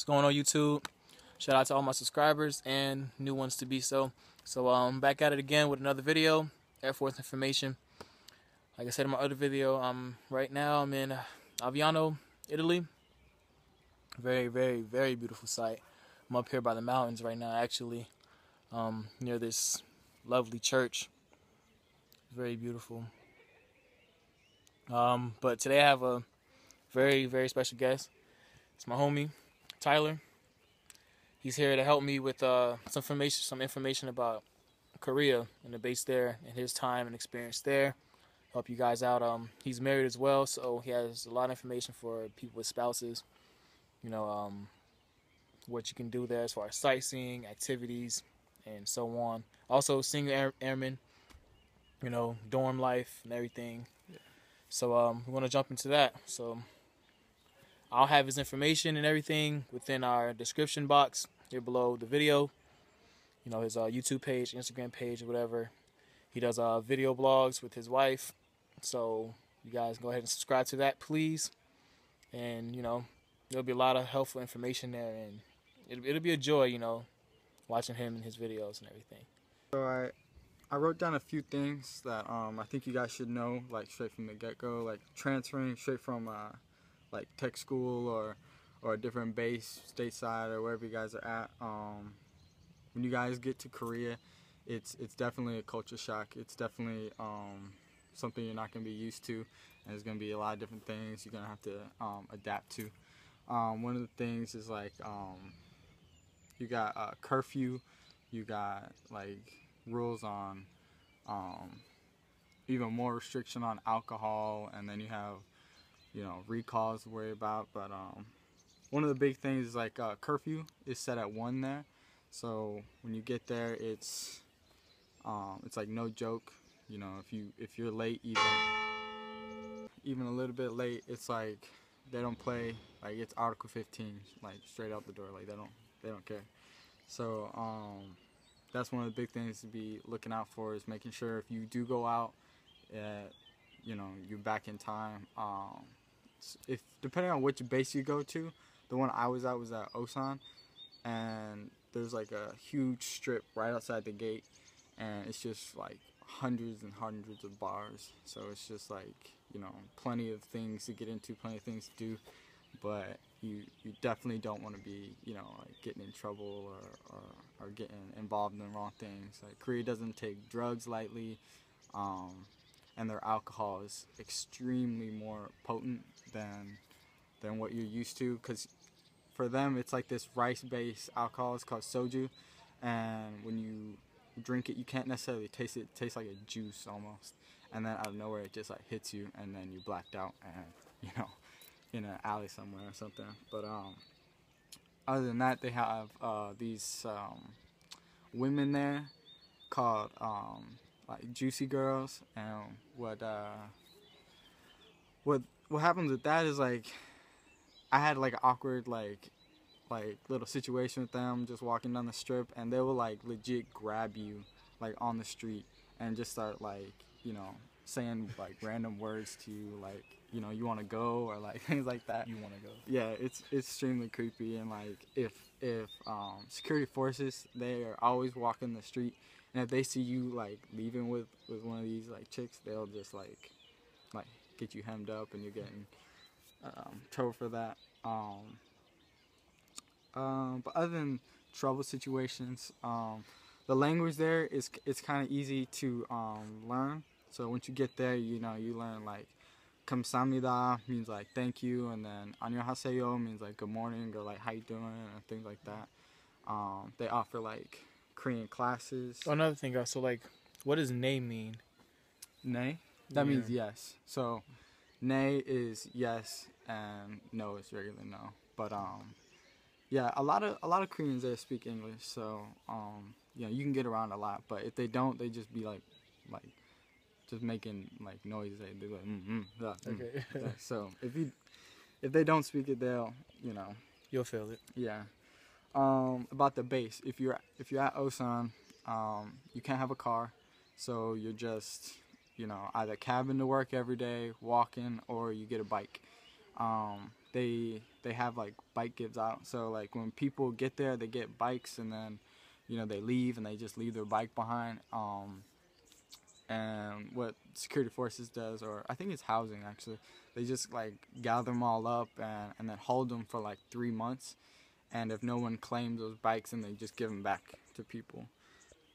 What's going on, YouTube? Shout out to all my subscribers and new ones to be so. Back at it again with another video, Air Force information. Like I said in my other video, right now I'm in Aviano, Italy. Very, very, very beautiful sight. I'm up here by the mountains right now, actually, near this lovely church. Very beautiful. But today I have a very, very special guest. It's my homie, Tyler. He's here to help me with some information about Korea and the base there and his time and experience there. Help you guys out. He's married as well, so he has a lot of information for people with spouses. You know, what you can do there as far as sightseeing, activities, and so on. Also, single airmen, you know, dorm life and everything. Yeah. So we're going to jump into that. So I'll have his information and everything within our description box here below the video. You know, his YouTube page, Instagram page, or whatever. He does video blogs with his wife. So you guys go ahead and subscribe to that, please. And, you know, there'll be a lot of helpful information there. And it'll be a joy, you know, watching him and his videos and everything. So I wrote down a few things that I think you guys should know, like straight from the get-go, like transferring straight from like tech school or a different base, stateside, or wherever you guys are at. When you guys get to Korea, it's definitely a culture shock. It's definitely something you're not going to be used to, and there's going to be a lot of different things you're going to have to adapt to. One of the things is like you got curfew, you got like rules on even more restriction on alcohol, and then you have, you know, recalls to worry about. But one of the big things is like curfew is set at 1 there, so when you get there, it's like no joke. You know, if you're late, even a little bit late, it's like they don't play. Like, it's Article 15, like straight out the door. Like they don't care. So that's one of the big things to be looking out for, is making sure if you do go out, you know, you're back in time. If depending on which base you go to, the one I was at was at Osan, and there's like a huge strip right outside the gate, and it's just like hundreds and hundreds of bars. So it's just like, you know, plenty of things to get into, plenty of things to do, but you definitely don't want to be, you know, like getting in trouble or getting involved in the wrong things. Like, Korea doesn't take drugs lightly, and their alcohol is extremely more potent than what you're used to, because for them it's like this rice-based alcohol. It's called soju, and when you drink it, you can't necessarily taste it. It tastes like a juice almost, and then out of nowhere it just like hits you, and then you blacked out, and, you know, in an alley somewhere or something. But other than that, they have these women there called like juicy girls, and what happens with that is, like, I had like an awkward like little situation with them just walking down the strip, and they will like legit grab you like on the street and just start like, you know, saying like random words to you, like, you know, you want to go, or like things like that. You want to go? Yeah, it's extremely creepy. And like if security forces, they are always walking the street, and if they see you like leaving with one of these like chicks, they'll just like get you hemmed up, and you're getting trouble for that. But other than trouble situations, the language there it's kind of easy to learn. So once you get there, you know, you learn like 감사합니다 means like thank you, and then 안녕하세요 means like good morning, or like how you doing, and things like that. They offer like Korean classes. Oh, another thing, so like, what does "nay" mean? Nay? That means yes. So nay is yes, and no is regular no. But yeah, a lot of Koreans there speak English, so yeah, you can get around a lot. But if they don't, they just be like just making like noises. They be like okay. Yeah. So if they don't speak it, they'll, you know, You'll feel it. Yeah. About the base, if you're at Osan, you can't have a car, so you're just, you know, either cabin to work every day, walking, or you get a bike. They they have like bike gives out. So like when people get there, they get bikes, and then they leave and they just leave their bike behind. And what security forces does, or I think it's housing actually, they just like gather them all up and then hold them for like 3 months. And if no one claims those bikes, then they just give them back to people.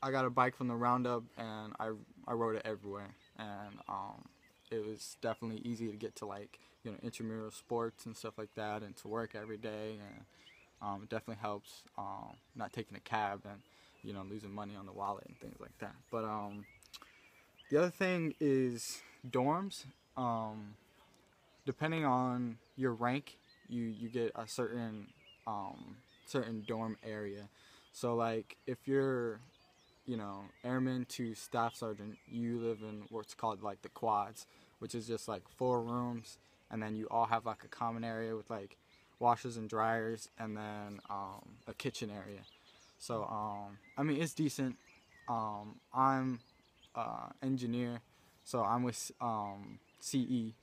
I got a bike from the roundup, and I rode it everywhere, and it was definitely easy to get to like intramural sports and stuff like that, and to work every day, and it definitely helps not taking a cab and losing money on the wallet and things like that. But the other thing is dorms. Depending on your rank, you get a certain dorm area. So like if you're airman to staff sergeant, you live in what's called like the quads, which is just like 4 rooms, and then you all have like a common area with like washers and dryers, and then a kitchen area. So I mean, it's decent. I'm engineer, so I'm with CE,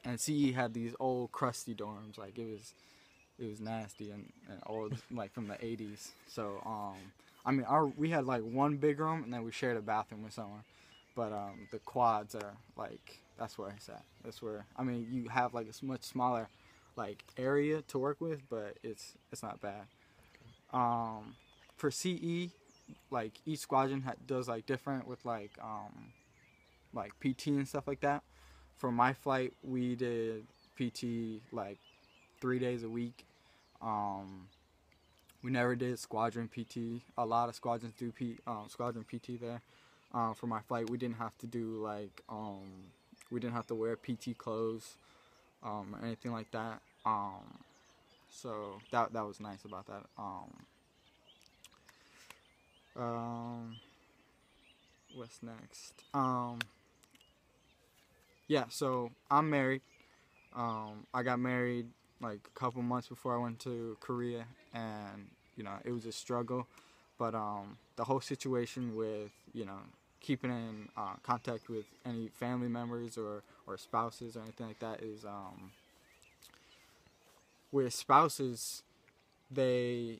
and CE had these old crusty dorms. Like it was nasty and old, like from the 80s. So I mean, we had like one big room, and then we shared a bathroom with someone. But the quads are like, that's where it's at. That's where, I mean, you have like a much smaller like area to work with, but it's not bad. For CE, like each squadron does like different with like PT and stuff like that. For my flight, we did PT like 3 days a week. We never did squadron PT. A lot of squadrons do squadron PT there. For my flight, we didn't have to do like we didn't have to wear PT clothes or anything like that. So that was nice about that. What's next? Yeah, so I'm married. I got married like a couple months before I went to Korea, and it was a struggle. But the whole situation with keeping in contact with any family members or spouses or anything like that is with spouses, they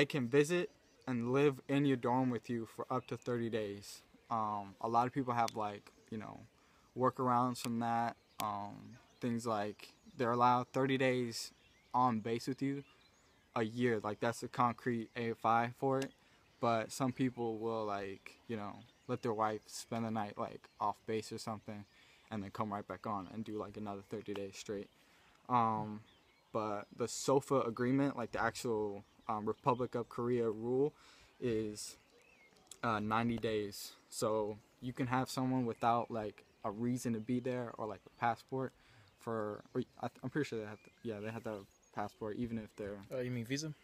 can visit and live in your dorm with you for up to 30 days. A lot of people have like workarounds from that. Things like they're allowed 30 days on base with you a year. Like that's a concrete AFI for it. But some people will like let their wife spend the night like off base or something, and then come right back on and do like another 30 days straight. But the SOFA agreement, like the actual Republic of Korea rule, is 90 days. So you can have someone without like a reason to be there or like a passport I'm pretty sure they have to have a passport even if they're. You mean visa?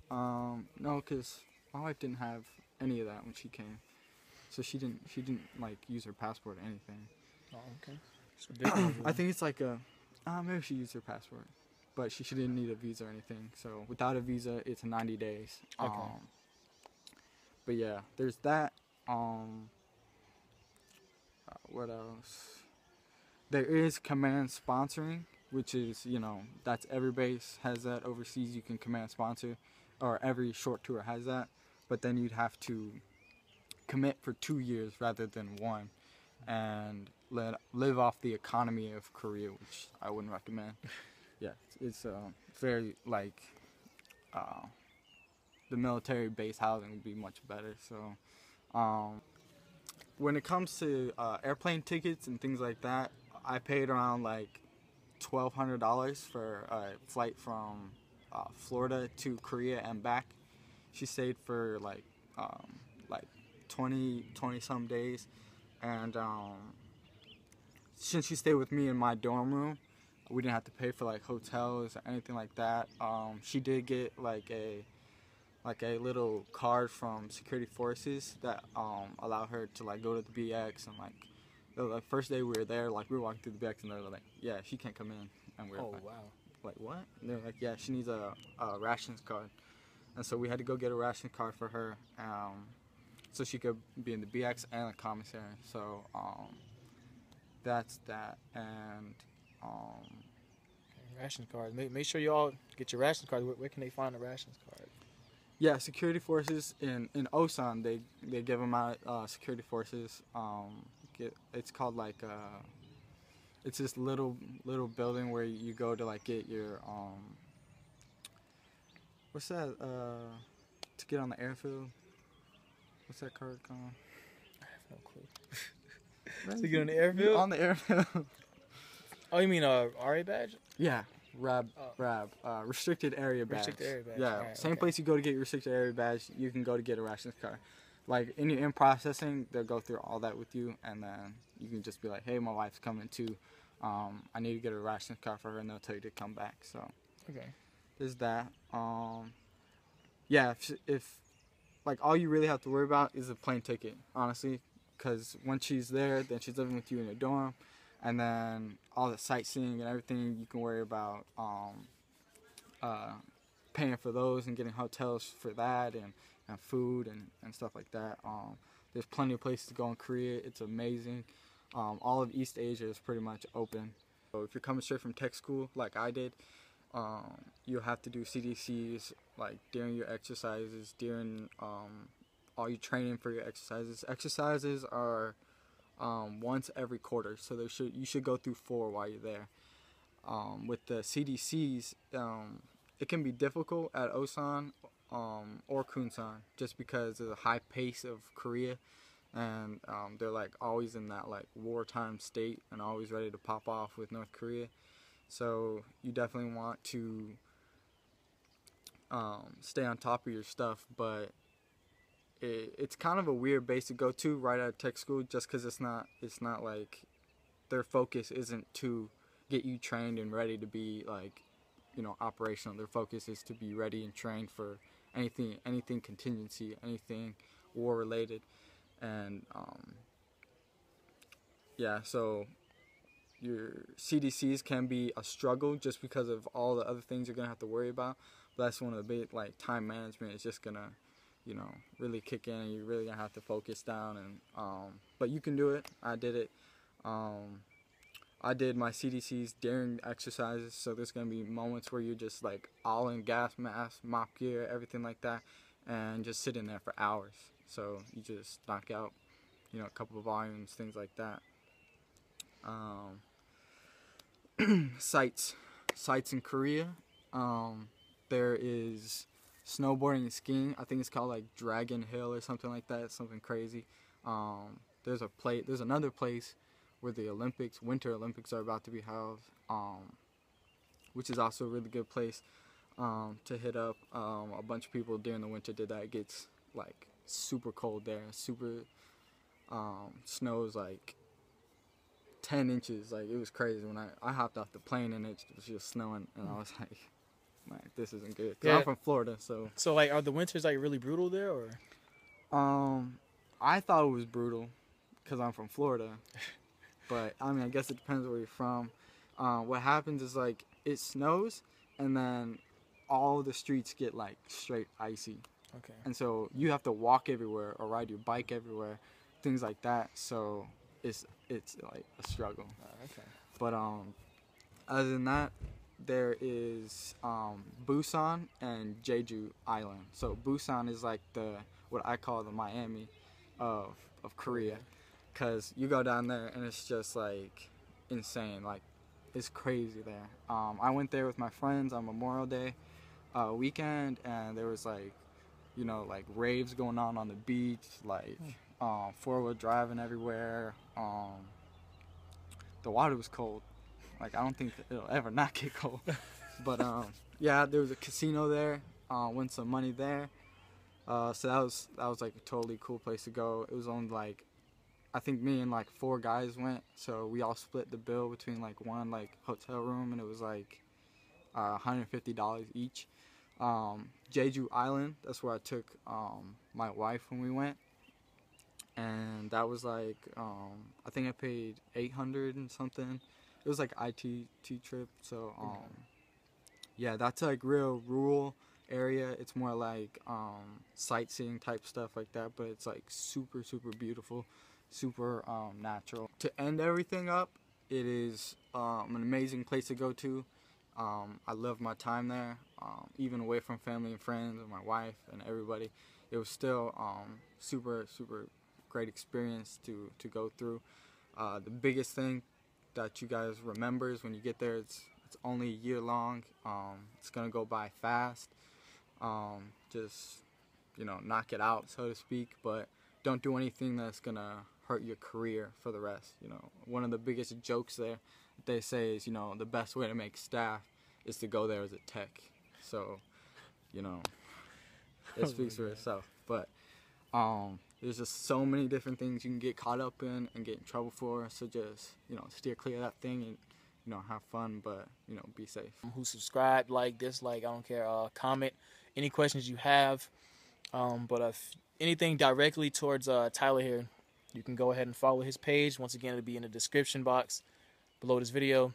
No, because my wife didn't have any of that when she came, so she didn't like use her passport or anything. Oh, okay. I think it's like maybe she used her passport, but she didn't need a visa or anything. So without a visa, it's 90 days. Okay. But yeah, there's that. What else? There is command sponsoring, which is, that's every base has that overseas. You can command sponsor, or every short tour has that. But then you'd have to commit for 2 years rather than 1, and live off the economy of Korea, which I wouldn't recommend. Yeah, it's very like the military base housing would be much better. So when it comes to airplane tickets and things like that, I paid around like $1,200 for a flight from Florida to Korea and back. She stayed for like 20 some days, and since she stayed with me in my dorm room, we didn't have to pay for like hotels or anything like that. She did get like a little card from security forces that allow her to like go to the BX, and like the first day we were there, like we were walking through the BX, and they were like, yeah, she can't come in, and we were like, wow. Like what? And they're like, yeah, she needs a rations card, and so we had to go get a ration card for her, so she could be in the BX and the commissary. So that's that, and Ration card. Make sure you all get your ration card. Where can they find the ration card? Yeah, security forces in Osan, they give them out. Security forces. It's called like it's this little building where you go to like get your what's that to get on the airfield. What's that card called? I have no clue. To get on the airfield? On the airfield. Oh, you mean RA badge? Yeah, restricted area badge. Restricted area badge. Yeah, Right, same okay. place you go to get your restricted area badge, you can go to get a rations card. Like in processing, they'll go through all that with you, and then you can just be like, "Hey, my wife's coming too. I need to get a rations card for her," and they'll tell you to come back. So Okay. there's that. Yeah, if like all you really have to worry about is a plane ticket, honestly, because once she's there, then she's living with you in a dorm, and then all the sightseeing and everything you can worry about paying for those and getting hotels for that and food and stuff like that. There's plenty of places to go in Korea. It's amazing. All of East Asia is pretty much open. So if you're coming straight from tech school like I did, you'll have to do CDCs like during your exercises, during all your training for your exercises. Exercises are once every quarter, so you should go through 4 while you're there. With the CDCs, it can be difficult at Osan or Kunsan just because of the high pace of Korea, and they're like always in that like wartime state and always ready to pop off with North Korea. So you definitely want to stay on top of your stuff, but it's kind of a weird base to go to right out of tech school, just because it's not like their focus isn't to get you trained and ready to be like, you know, operational. Their focus is to be ready and trained for anything contingency, anything war related, and yeah. So your CDCs can be a struggle just because of all the other things you're gonna have to worry about. But that's one of the big, like, time management is just gonna, you know, really kick in, and you're really gonna have to focus down. And but you can do it. I did it. I did my CDCs during exercises, so there's gonna be moments where you're just like all in gas mask, mop gear, everything like that, and just sitting there for hours. So you just knock out, you know, a couple of volumes, things like that. Sites in Korea. There is snowboarding and skiing. I think it's called like Dragon Hill or something like that. It's something crazy. There's another place where the Winter Olympics are about to be held, which is also a really good place to hit up. A bunch of people during the winter did that. It gets like super cold there. Snows like 10 inches. Like, it was crazy when I hopped off the plane and it was just snowing, and I was like, man, this isn't good. 'Cause I'm from Florida, so. So like, are the winters like really brutal there, or? I thought it was brutal because I'm from Florida, but I mean, I guess it depends where you're from. What happens is like it snows, and then all the streets get like straight icy. Okay. And so you have to walk everywhere or ride your bike everywhere, things like that. So it's like a struggle. Okay. But other than that, there is Busan and Jeju Island. So Busan is like what I call the Miami of Korea, because you go down there and it's just like insane. Like, it's crazy there. I went there with my friends on Memorial Day weekend, and there was like, you know, like raves going on the beach, like 4-wheel driving everywhere. The water was cold. Like, I don't think it'll ever not get cold. But yeah, there was a casino there. Won some money there. So that was like a totally cool place to go. It was only like, I think me and like 4 guys went, so we all split the bill between like one like hotel room, and it was like $150 each. Jeju Island, that's where I took my wife when we went, and that was like I think I paid $800 and something. It was like ITT trip, so yeah, that's like real rural area. It's more like sightseeing type stuff like that, but it's like super beautiful, super natural. To end everything up, it is an amazing place to go to. I loved my time there, even away from family and friends and my wife and everybody. It was still super great experience to go through. The biggest thing that you guys remember is when you get there, it's only a year long. It's gonna go by fast. Just knock it out, so to speak, but don't do anything that's gonna hurt your career for the rest. One of the biggest jokes there that they say is, the best way to make staff is to go there as a tech. So, it speaks for itself. But there's just so many different things you can get caught up in and get in trouble for. So just steer clear of that thing and have fun, but be safe. Who subscribe, like, dislike, I don't care. Comment any questions you have. But if anything directly towards Tyler here, you can go ahead and follow his page. Once again, it'll be in the description box below this video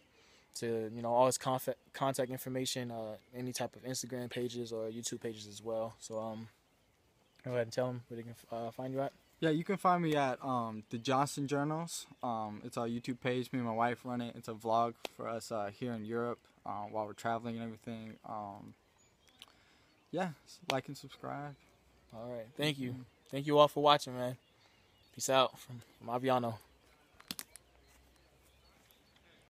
to all his contact information, any type of Instagram pages or YouTube pages as well. So go ahead and tell them where they can find you at. Yeah, you can find me at the Johnston Journals. It's our YouTube page. Me and my wife run it. It's a vlog for us here in Europe while we're traveling and everything. Yeah, like and subscribe. All right. Thank you. Thank you all for watching, man. Peace out from Aviano.